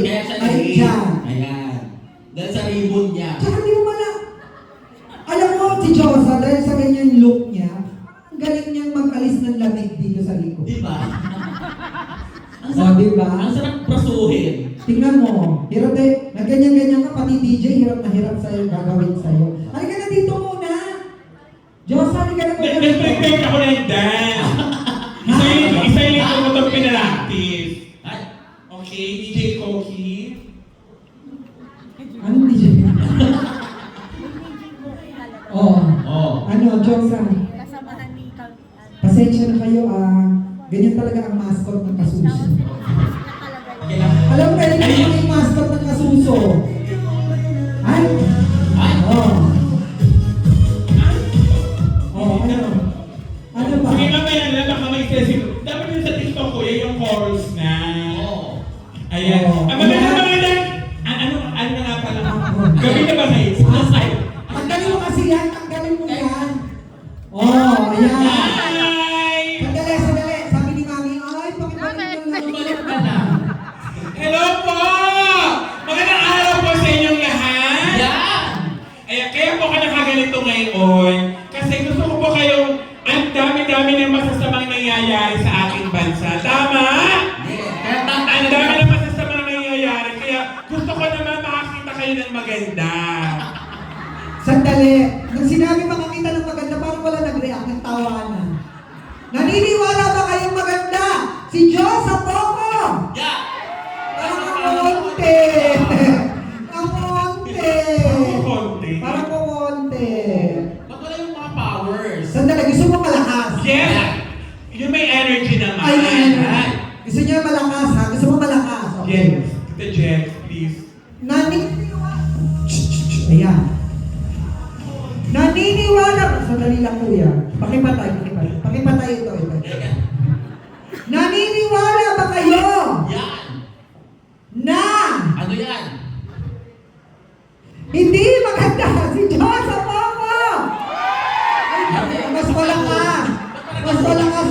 Kaya siya Ay, late. dyan. Ayan. Dahil sa ribbon niya. Tsaka di mo pala. Alam mo, si Josa, dahil sa ganyan look niya, ang galing niyang mag-alis ng lamig dito sa likod. Di ba? Ang O, di ba? Ang sarap prasuhin. Tingnan mo, hirap eh, na ganyan-ganyan ka, pati DJ, hirap na hirap sa'yo, gagawin sa'yo. Halika na dito muna. Josa, halika na muna dito. Nag-prepare ako ng dance. Isa yung ko itong pinaractice. Ay, Okay, DJ Koki. Anong DJ? Oh, oh. ano, Josa, Kasamahan ni Kal... pasensya na kayo, ganyan talaga ang mascot ng Kasuso. Okay lang. Alam mo, pwede ka yung mascot ng Kasuso. Ay! Ay, Oh. Oh, ano? Ano ba? Sige mamaya na, baka may session. Dapat yung sa TikTok ko, yan yung chorus na. oh. Ayan. Oo. Maganda. Ano nga pala? Gabi na ba kayo? Ay. Tanggalin mo kasi yan, tanggalin mo yan. Oh, ayan. Hi! Sandali. Sabi ni Mami, ay, pakibalik mo lang. Tumalik ka na. Hello po! Magandang araw po sa inyong lahat. Yan! Ayan, kaya po ka nakaganito ngayon. Kasi gusto ko po kayong ang dami-dami ng masasamang nangyayari sa ating bansa. Tama? Yeah. Kaya Ang dami ng masasamang nangyayari. Kaya gusto ko naman makakita kayo ng maganda. Sandali. Nung sinabi makakita ng maganda, parang wala nag-react ng tawanan. Naniniwala ba kayong maganda? Si Diyos sa Poco! Yeah! Parang kumonte. Ang konti. Konti. Parang kumonte. Ba't wala yung mga powers? Sandali, gusto mo malakas? Yes! Yung may energy naman. Ay, ay. Gusto niya malakas ha? Gusto mo malakas? Yes. Tita Jen, please. Ayan. Naniniwala. Sandali lang kuya. Pakipatay. Pakipatay ito. Naniniwala ba kayo Yan! na Ano yan? hindi maganda si Diyos sa Poco? Ay, mas malakas. Mas malakas.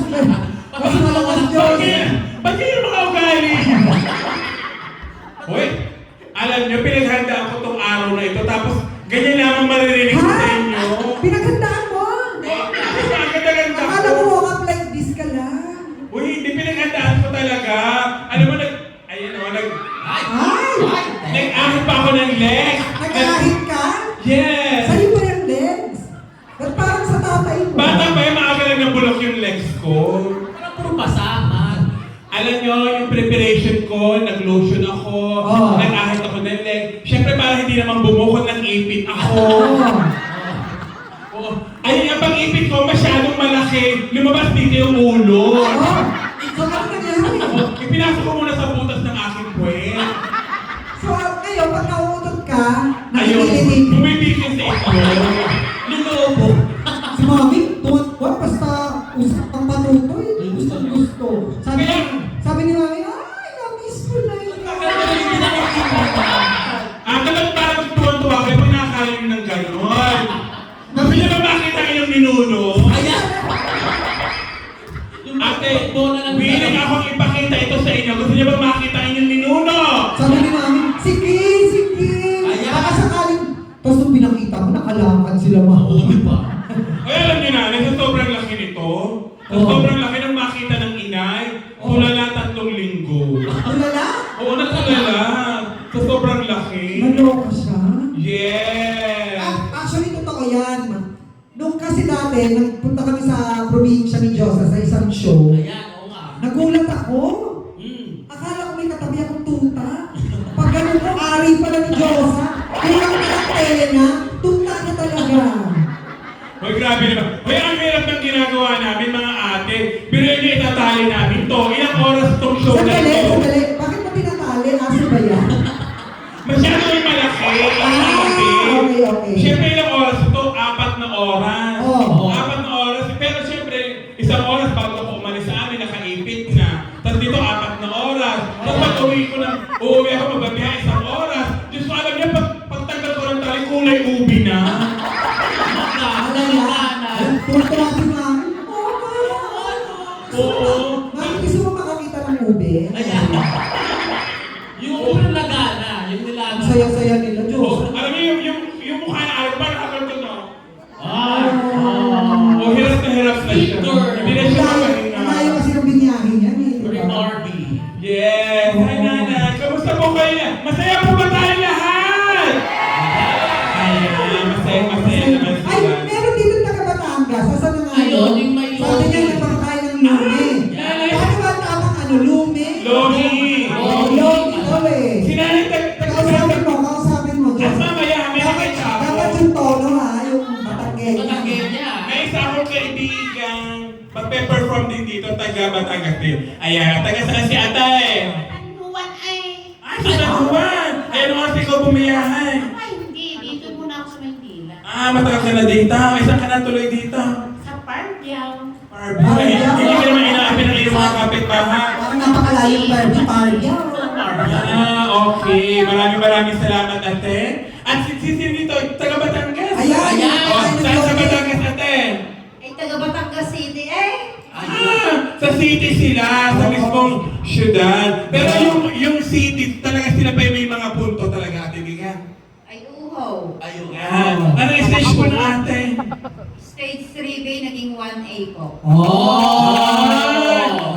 Mas malakas Diyos. Ba't kayo mga ugali? Hoy, alam nyo, pinaghandaan ko tong araw na ito, tapos ganyan lamang maririnig ko sa inyo. Pinaghandaan mo? Kasi ang ganda-ganda Akala ko. ko walk up like this ka lang. Uy, hindi pinaghandaan ko talaga. Alam mo, ayun o, Ay! Ay! nag-ahit pa ako ng legs. Nag-ahit ka? Yes. Sa'yo ba yung legs? Ba't parang sa tatay mo? Bata pa yung maaga lang ng bulok yung legs ko. Parang puro pasaman. Alam nyo, yung preparation ko, nag-lotion ako, Oh. nag-ahit ako ng leg. Siyempre, para hindi naman bumukod ng ipin ako. Oh. Oo. Ay, ang pang-ipin ko masyadong malaki. Lumabas dito yung ulo. Oh. So, ano nangyari? Ipinasok ko muna sa butas ng aking puwet. So, ngayon, pag nauutot ka, Ayun, nakikilitin. bumibigil sa ito. Lilobo. Si Mami, tuwan, basta usap ang patutoy. Gusto. Sabi ni Mami, ay, na-miss ko na yun. Hindi na nakikita. Ang kalang parang tuwan-tuwa kayo pag nakakain ng gano'n. Gusto niyo ba makita kayong ninuno? Ayan! Yung Ate, bola ng willing akong ipakita ito sa inyo. Gusto niyo ba makita inyong ninuno? Sabi ni Mami, sige. Ayan. Baka sakaling, tapos nung pinakita mo, nakalakad sila Oo, Mami. di ba? Ay, alam niyo na, sa sobrang laki nito, sa Oo. sobrang laki ng makita ng inay, Oo. tulala 3 linggo. Tulala? Oo, natulala. Sa sobrang laki. Naloko siya? Yes! Actually, totoo yan. Nung kasi dati, nagpunta kami sa probinsya ni Diyosa sa isang show. Ayan, oo nga. Nagulat ako. Akala ko may katabi akong tuta. Pag ganun ko, ari pala ni Diyosa. Kulang na ang tena, tuta na talaga. Hoy, grabe naman. Hoy, ang hirap ng ginagawa namin, mga ate. Biruin niyo itatali namin to. Ilang oras itong show na Sandali. ito? Bakit mo tinatali? Aso ba yan? Masyado yung malaki. Okay. Siyempre, ilang oras ito? 4 na oras. Oo. 4 na oras. Pero siyempre, 1 oras bago ako umalis sa amin, nakaipit na. Tapos dito, 4 na oras. Tapos pag uuwi ako magbabiyahe 1 oras. Diyos ko, alam niya, pagtanggal ko ng tali, kulay ubi na. Tuwa si Mami. Oo. Mami, gusto mo makakita ng ube? Ayan. Yung nagana. Yung nilaga. Ang saya-saya nila, Oh, Diyos. alam niyo, yung mukha na alam ba, nakakalto no? Ah. Oh, hirap na siya. Victor. Hindi na siya makahinga. Malayo kasi ng binyahin yan eh. di ba? Barbie. Yes! Hi, Nana! Kamusta po kayo? Masaya po ba tayo lahat? Ayan, masaya naman Ay, sila. meron dito taga Batangas. Asan na nga Ayun, yun? yung may Sabi niya lume. nagpapakain ng lume. Yan. Paano ba ang tamang ano, lume? Lomi! Oh, lume ikaw eh. Sinanay, Kausapin mo, At Diyos. mamaya, may nakita ako. Dapat yung tono ha, yung Batangas. Matanggen niya. May isa akong kaibigan. Magpe-perform din dito, taga Batangas din. Ayan, taga saan si Atay? Anuan ay... Ay, sa Juan! Ayan ang kasi ko bumiyahan. Ay, hindi. Dito muna ako sa Maynila. Ah, matagal ka na dito. Ay, saan ka na tuloy dito? Sa Parkyaw. Barbie. Ay, hindi ka naman inaapin ng iyong mga kapitbahay. Parang napakalayo yung Barbie Party. Ah, okay. Maraming salamat, ate. At si dito, taga Batangas. Ayan, Ayan. Oh, saan sa Batangas, ate? Ay, taga Batangas City eh. Ah, sa city sila, sa mismong syudad. Pero yung city, talaga sila pa yung may mga punto talaga, ate Biga. Ay, uhaw. Ayun. Yan. Ano yung stage po ng ate? Stage 3B naging 1A po.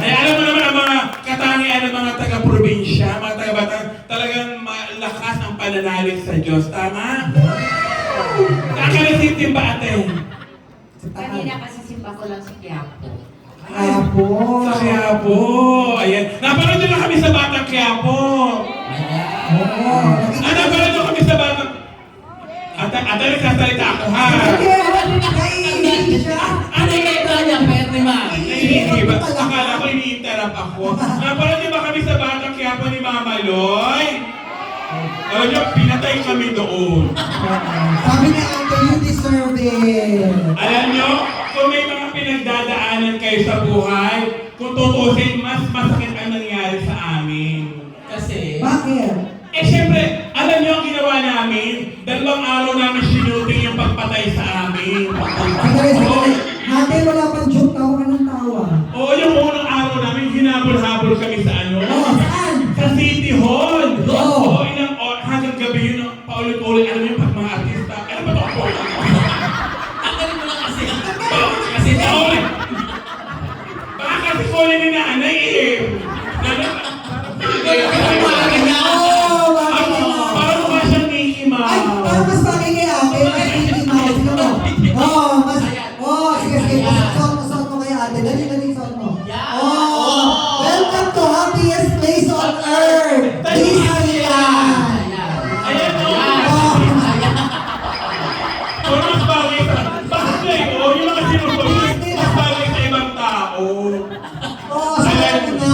Ay, alam mo naman ang mga katangian ng mga taga-probinsya, mga taga-batang, talagang malakas ang pananalig sa Diyos. Tama? Kakalasin ba ate? Kanina kasi simba ko lang si Quiapo. Apo. Sa Quiapo. Ayan. Napanood nyo na kami sa Batang Quiapo. Oo. Napanood nyo kami sa Batang... Ate, nagsasalita ako ha. Naiinig siya. Ano yung ito niya, Perma? Akala ko ini-interrupt ako. Napanood nyo ba kami sa Batang Quiapo ni Mama Loy? Alam nyo, pinatay kami doon. Sabi niya, Uncle, you deserve it. Alam nyo, kung may mga pinagdadaanan kayo sa buhay, kung tutusin, mas masakit ang nangyari sa amin. Kasi, Bakit? Eh syempre, alam nyo ang ginawa namin? 2 araw namin sinuting yung pagpatay sa amin. Sandali. Ate, wala pang joke. Tawa ka ng tawa. Oo, yung unang araw namin, hinabol-habol kami sa ano? Oo, saan? Sa City Hall. Oo. Oo, ilang hanggang gabi yun, paulit-ulit, alam nyo, pag mga artista, ano ba ito? ang galing mo lang kasi. Kasi paulit. Baka kasi kunin ni nanay eh. Oo, bakit naman? Parang mukha siyang Mickey Ay, Mouse. parang mas bagay kay ate. Mas Mickey Mouse. Tingnan mo. Oo, mas... Oo, sige. Suot mo kay ate. Dali, suot mo. Oo. Welcome to happiest place on earth. Disneyland. Ayan o. Oo. Pero mas bagay sa... Bakit na eh? Oo, yung mga sinusunod, mas bagay sa ibang tao. Oo, suot mo na.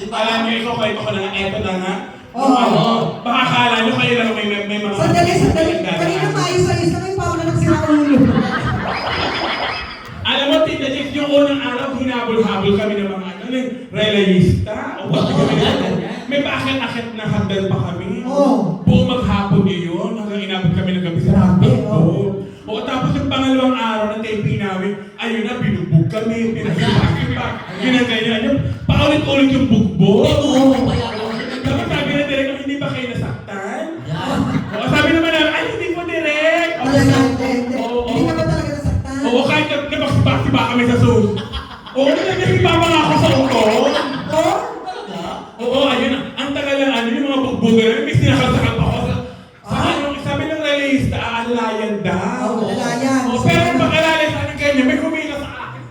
Alam niyo, ikaw, kwento ko na nga, eto na nga. Oo. Ano, baka akala niyo kayo lang may mga... Sandali. Kanina maayos-ayos na kayo. Paano na nagsira ulo? Alam mo, Tita Jess, yung unang araw, hinabol-habol kami ng mga relayista. O what kami may paakit-akit na hagdan pa kami. Oo. Buong maghapon yun, hanggang inabot kami ng gabi sa Grabe, hagdan. oo. O tapos yung pangalawang araw ng taping namin, ayun na, binugbog kami, pinag-ipak, ginagayan yun. Paulit-ulit yung bugbog. Oo, kaya ako. Tapos sabi na direct, hindi ba kayo nasaktan? Yan. O sabi naman namin, ay hindi po direct. O, Talaga, hindi. Oo. Hindi ka ba talaga nasaktan? Oo, kahit nabasiba kami sa Zoom. Oo, nagsipa pa nga ako sa uto. Oo? Talaga? Oo, ayun na. Ang tagal ng ano, yung mga bugbugan, may sinakasakal pa ako sa ano, sabi ng realista, aalalayan daw. Oo, alalayan. Oo, pero yung pag-alalay sa akin kanya, may humila sa akin.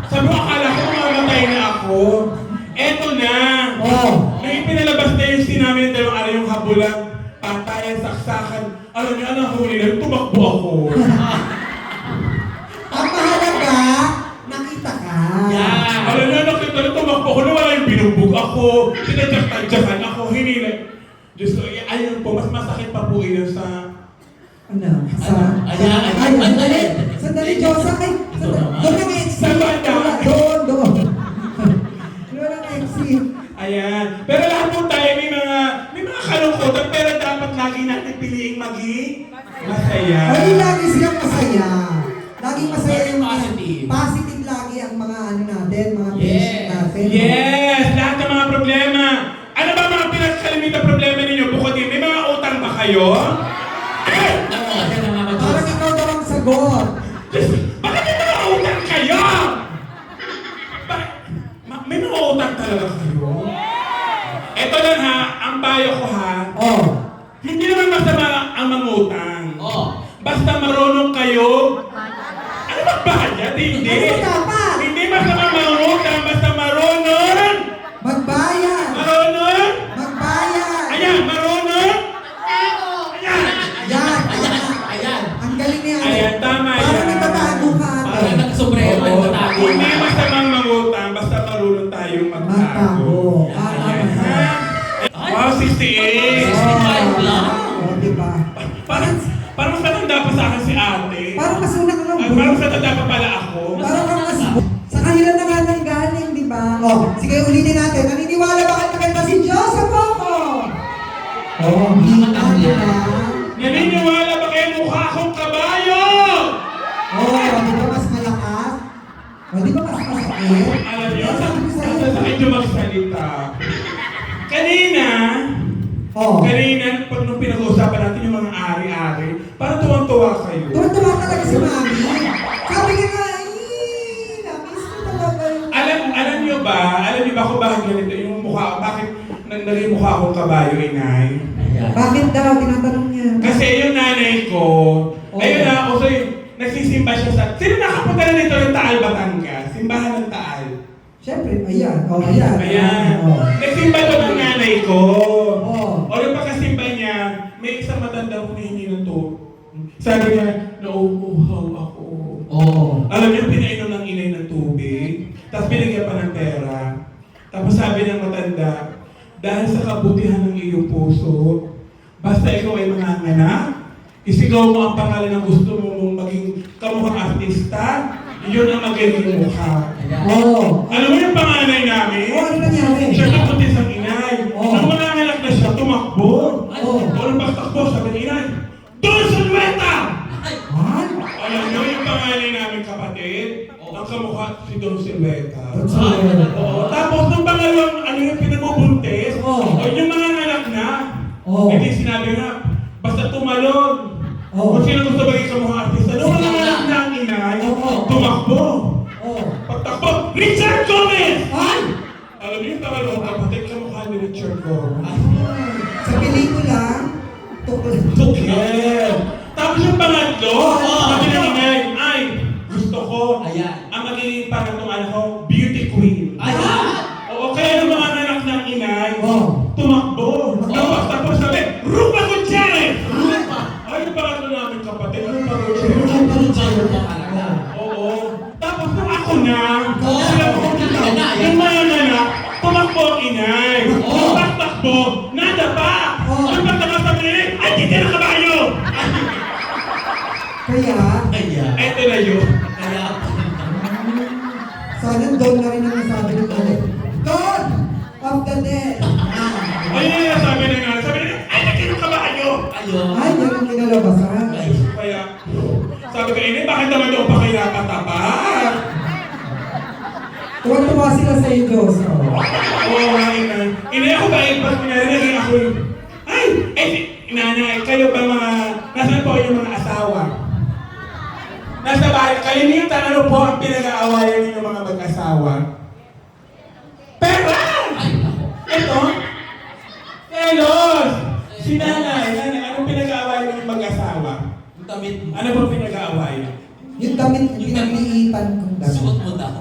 Sabi ko, akala ko mamamatay na ako. Eto na. Oo. May pinalabas na yung sinabi ng 2 araw yung habulan, patayan, saksakan. Alam niyo, anong huli na, tumakbo ako. Ang mahalaga, nakita ka. Yan. Alam niyo, nakita na tumakbo ako, nawala yung binugbog ako, sinadyak-tadyakan ako, hinila. Diyos ko, ayun po, mas masakit pa po yun sa... Ano? Sa... Ayan. Ay, sandali. Sandali, Diyosa. Ay, doon ang exit. Sa banda. Doon. Doon ang exit. Ayan. Pero lahat po tayo may mga kalungkutan, pero dapat lagi natin piliing maging masaya. Ay, lagi silang masaya. Laging masaya yung mga... Positive. Positive lagi ang mga ano natin, mga Yes. patient natin. Yes! Lahat ng mga problema. Ano ba mga pinagkalimitan problema ninyo kayo? Oo, yan ang mga Parang Diyos. ikaw daw ang sagot. Diyos, bakit may mga utang kayo? May mga utang talaga kayo? Ito lang ha, ang bayo ko ha, Oh. hindi naman masama ang mangutang. Oo. Basta marunong kayo. Ano ba bayad? Hindi. Ano dapat? Hindi masama mangutang, basta marunong. Magbayad. Marunong. Magbayad. Ayan, marunong. Ayan. Ayan. Ayan, ayan. Ang galing niya. Ayan, tama Parang yan. nagtatago ka ate. Parang nag-sombrero, Oo. nagtatago. Hindi masamang mangutang, basta marunong tayong magtago. Magtago. Ayan. Ay. Wow, 68. 65 lang. Oh, diba? Parang mas matanda pa sa akin si ate. Parang mas una ka ng Ay, parang mas matanda pa pala ako. Parang kang mas... Sa kanila na nga nang galing, di ba? Oh, sige, ulitin natin. Naniniwala ba kayo maganda si Diyos sa Poco? Oh, hindi na, di ba? Naniniwala ba kayo mukha akong kabayo? Oh, di ba mas malakas? Oh, di ba mas masakit? Alam niyo, Sabi ko sa'yo. sa inyo magsalita. Kanina, Oh, pag nung pinag-uusapan natin yung mga ari-ari, parang tuwang-tuwa kayo. tuwa-tuwa talaga si Mami. Sabi ka nga, namiss ko talaga yun. Alam niyo ba kung bakit ganito yung mukha ko? Bakit naging mukha akong kabayo, inay? Ayan. Bakit daw? Tinatanong niya. Kasi yung nanay ko, ayun na, also nagsisimba siya sa... Sino nakapunta na dito ng Taal, Batangas? Simbahan ng Taal. Siyempre, ayan. Oh, ayan. Ayan. Oh. Nagsimba doon ng nanay ko. Oh. O yung pagkasimba niya, may isang matanda humihingi ng to. Sabi niya, nauuhaw ako. Oh. Alam niyo, pinainom ng inay ng tubig, tapos binigyan pa ng pera. Tapos sabi ng matanda, dahil sa kabutihan ng iyong puso, basta ikaw ay manganganak, isigaw mo ang pangalan ng gusto mo mong maging kamukhang artista, yun ang magiging mukha. Ayan. Oh. Alam mo yung panganay namin? Oh, ano nangyari? Siya nakutis ang inay. Oh. Nung manganganak na siya, tumakbo. Oh. O nung pagtakbo, sabi ng inay, doon sa luweta! Ay. Alam niyo yung panganay namin kapatid, ang kamukha si Don Silveta. Don Silveta. Oo. Tapos nung pangalawang, ano yung pinagmubuntis, Oh. o yung mga anak na, Oh. hindi sinabi na, basta tumalon. Oh. Kung sino gusto maging kamukha artista, nung mga anak na ang inay, Oh. tumakbo. Oh. Pagtakbo, Richard Gomez! Ay. Alam niyo yung pangalawang kapatid, kamukha ni Richard Gomez. Sa pelikula, tukol. Tukel! Tapos yung pangatlo, sabi ng inay, ay, gusto ko, Ayan. ang magiging pangatlong anak ko, beauty queen. Ayan. Oo, kaya yung mga anak ng inay, Oh. tumakbo. Tapos sabi, Rupa Gutierrez! Rupa. Ay, yung pangatlo namin kapatid, Rupa Ano Gutierrez. pa rin siya? Rupa talaga. Oo. Tapos nung ako na, Oo. sila pumunta, yung mga anak, tumakbo ang inay. Oo. Yung pagtakbo, nada pa! Oo. Yung pagtakbo sa pinili, ay, hindi na kabayo! Kaya, Ayan. Eto na yun. Kaya, sana doon na rin ang nasabi ng ulit. God of the dead. Ah. Ayun yung nasabi na nga. Sabi na, ay, hindi na kabayo! ayun. Ay, yan ang kinalabasan. Kaya, sabi ko, ini, bakit naman doon pa kayo nakatapat? Tuwa-tuwa sila sa iyo, Diyos. Oo nga, inay. Inay ako ba, pag narinig ako yung, ay, inanay, kayo ba mga, nasaan po yung mga asawa? Nasa bahay, kalimitan, ano po ang pinag-aawayan ninyo mga mag-asawa? Pera! Ay, ako. Ito, Elos! Si nanay, anong pinag-aawayan ng mag-asawa? Yung tamit mo. Ano bang pinag-aawayan? Yung damit, yung pinag-iitan kong Suot damit. mo daw.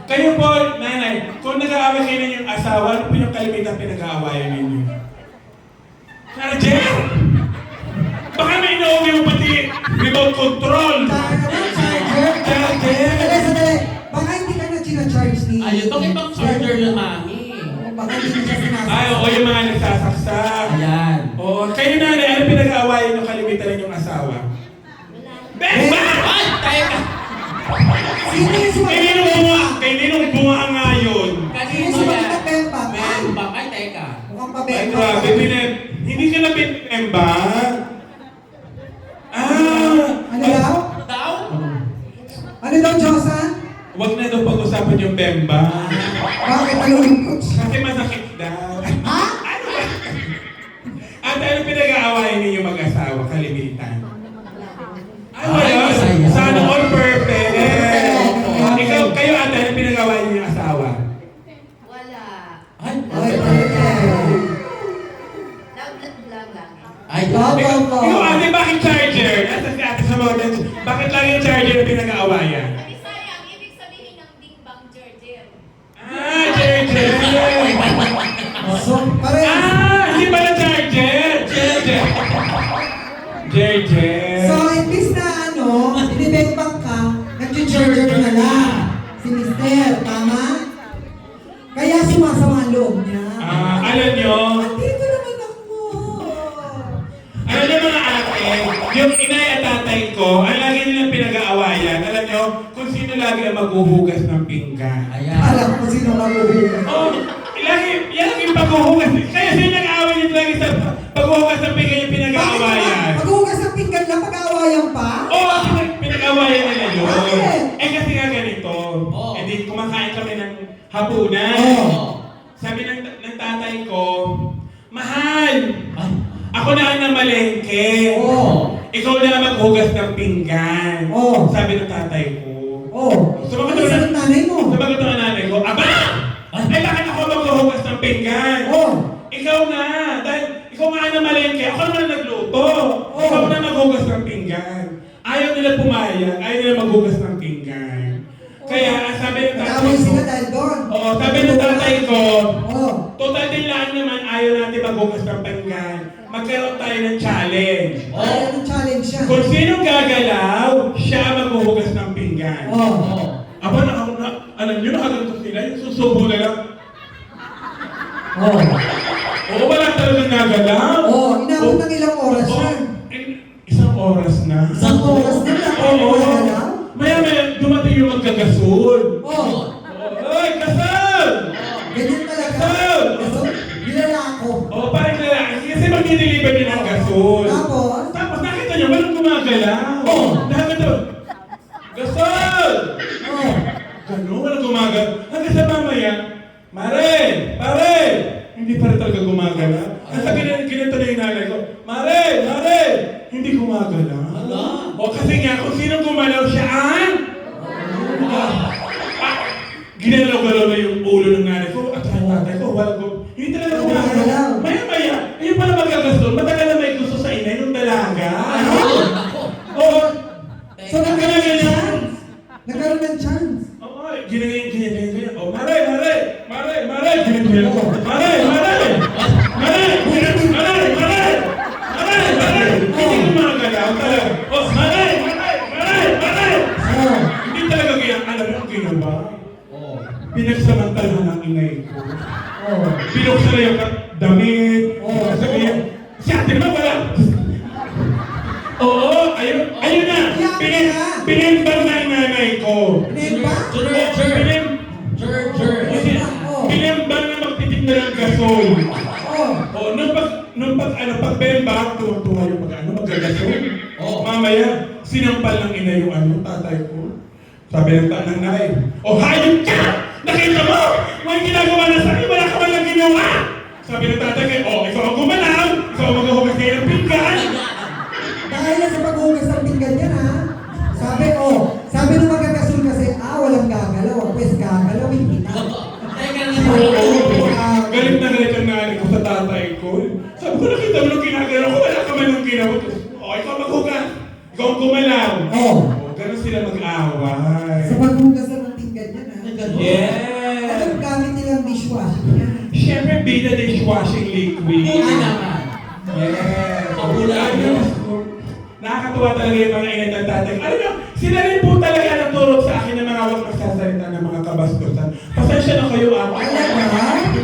Kayo po, nanay, kung nag-aaway kayo ng yung asawa, ano po yung kalimitan pinag-aawayan ninyo? Charger! Baka may inuwi mo pati remote control! Charger? Charger! Sandali. Baka hindi ka na charge ni... Ayun, bakit bang charger yun, mami? Baka hindi na siya sinasabi. Ay, oo, yung mga nagsasaksak. Ayan. Oo, kayo nanay, ano pinag-aawayan yung kalimitan ng yung asawa? Bemba! Ay, tayo ka. Sino yung sumagot? Kay Ninong Bunga nga yun. Sino Kanino yung sumagot yan? ng Bemba? Bemba. Ay, teka. Mukhang Ay, pabemba. grabe, hindi ka na Bemba? Ano daw? Daw? Ano daw, Josan? Huwag na daw pag-usapan yung Bemba. Bakit nalulungkot siya? Kasi masakit daw. Ha? Ano ate, ano pinag-aawayan ninyo mag-asawa? Kalimitan. Ay, wala. Ay, masaya. Sana all perfect. Ikaw, kayo ate, ano pinag-aawayan ninyo yung asawa? Wala. Ay, Ay, ay. Lang lang. Ay, Ikaw ate, bakit charger? Nasa si ate sa mga bakit lang yung charger na pinag-aawayan? Bisaya, ang ibig sabihin ng Bing Bang Jerjer. Ah, charger! So, pare, Hindi pala charger! Charger! Charger! so imbis na inibembang ka, nag-charger na lang. Si Mister, tama? Kaya sumasama ang loob niya. Alam nyo, Andito naman ako. alam nyo mga ate, yung inay at tatay ko, ang lagi nilang pinag-aawayan, alam nyo, kung sino lagi ang maghuhugas ng pinggan. Ayan. Alam ko sino mabuhugas. Oh, yan ang yung paghuhugas. Kaya sino nag-aaway nyo lagi sa paghuhugas ng pinggan yung pinag-aawayan? Maghugas ng pinggan lang, pag-aawayan pa? Oo, pinag-aawayan nila yun. Bakit? Kasi nga ganito, Oo. di kumakain kami ng hapunan. Oo. Sabi ng tatay ko, mahal, Ay, ako na ang namalengke. Oo. Ikaw na maghugas ng pinggan. Oo. Sabi ng tatay ko. Oh. Sumagot Ano naman sa nanay mo? Sumagot ang nanay ko, aba! Ay, bakit ako maghuhugas ng pinggan? Oh. Ikaw na, dahil ikaw nga ang namalengke, ako naman ang nagluto. Oo. Ikaw na maghugas ng pinggan. Ayaw nila pumayag, ayaw nila maghugas ng pinggan. Kaya, sabi ng tatay Nag-away ko, sila dahil doon. oo, sabi ng tatay ko, Oh. total din lang naman ayaw natin maghugas ng pinggan. Magkaroon tayo ng challenge. Ay, anong challenge yan? Kung sinong gagalaw, siya ang maghuhugas ng pinggan. Oh. Aba, alam nyo, nakaganto sila, yung susubo na lang. Oh. Oo, wala talagang nagalaw. Oh, inabot ng ilang oras Oo, yan. isang oras na. Isang oras na lang. Oo. Maya-maya, dumating yung magkagasol. Oh. Ay, kasal! Ganyan talaga. Gasol! Gasol? Nilala ako. Oo, parang lalaki. Kasi magdi-deliver din ng gasol. Tapos? Tapos nakita nyo, walang gumagalaw. Oo. Dahil ito, gasol! Oh. Gano'n, walang gumagalaw. Hanggang sa mamaya, Mare! Pare! Hindi pa rin talaga gumagalaw. Ang sabi na ginito na yung nanay ko, Mare! Mare! Hindi gumagalaw. Ala. O kasi nga, kung sino gumalaw siya ang... Ginalaw-galaw na yung ulo ng nanay ko at ang tatay ko, walang hindi talaga gumagalaw. Maya-maya, ayun pala magkagastol, matagal na may gusto sa inay nung dalaga. Ako. Oo. So, nagkaroon ng chance. Nagkaroon ng chance. Oo, ginagayon. Oh, Mare! Mare! Mare! Mare! Ginagayon. Mare! Mare! Mare! Mare! Mare! Mare! Mare! Hindi gumagalaw talaga. Oh, Mare! Mare! Mare! Mare! Oh. Hindi talaga ganyan. Alam mo ang ginawa? Oo. Pinagsamantala ng inay ko. Oh. Binuksan na yung damit. Oo. Sabi niya, si ate naman wala. Oo, ayun na. Pinembang na yung nanay ko. Nemba? Pinembang na magtitig na ng gasol. Oh. Oo, pagbemba, tuwa-tuwa yung magagasol. Oo. Mamaya, sinampal ng ina yung tatay ko. Sabi ng nanay, oh, hayop ka! Nakita mo! May ginagawa na sa akin, wala ka man lang ginawa! Sabi ng tatay ko, oh, ikaw ang gumalaw! Ikaw ang maghuhugas kayo ng pinggan! Dahil na sa paghugas ng pinggan yan, ha? Sabi nung magkakasul kasi, walang gagalaw. Pues gagalawin kita. Teka na Oo, galit na galit ang nanay ko sa tatay ko. Sabi ko, nakita mo nung ginagalaw ko, wala ka man lang ginawa. Oh, ikaw ang maghugas! Ikaw ang gumalaw! Oh. Ganun sila mag-away. Sa paghugas ng pinggan yan, ha? Yes! Anong gamit nilang dishwashing yan? Siyempre, Bida dishwashing liquid. Buti naman. Yes! Popular yun. Nakakatuwa talaga yung mga inay ng tatay. Alam nyo, sila rin po talaga nagturo sa akin ng mga huwag magsasalita ng mga kabastusan. Pasensya na kayo ako. Alam na.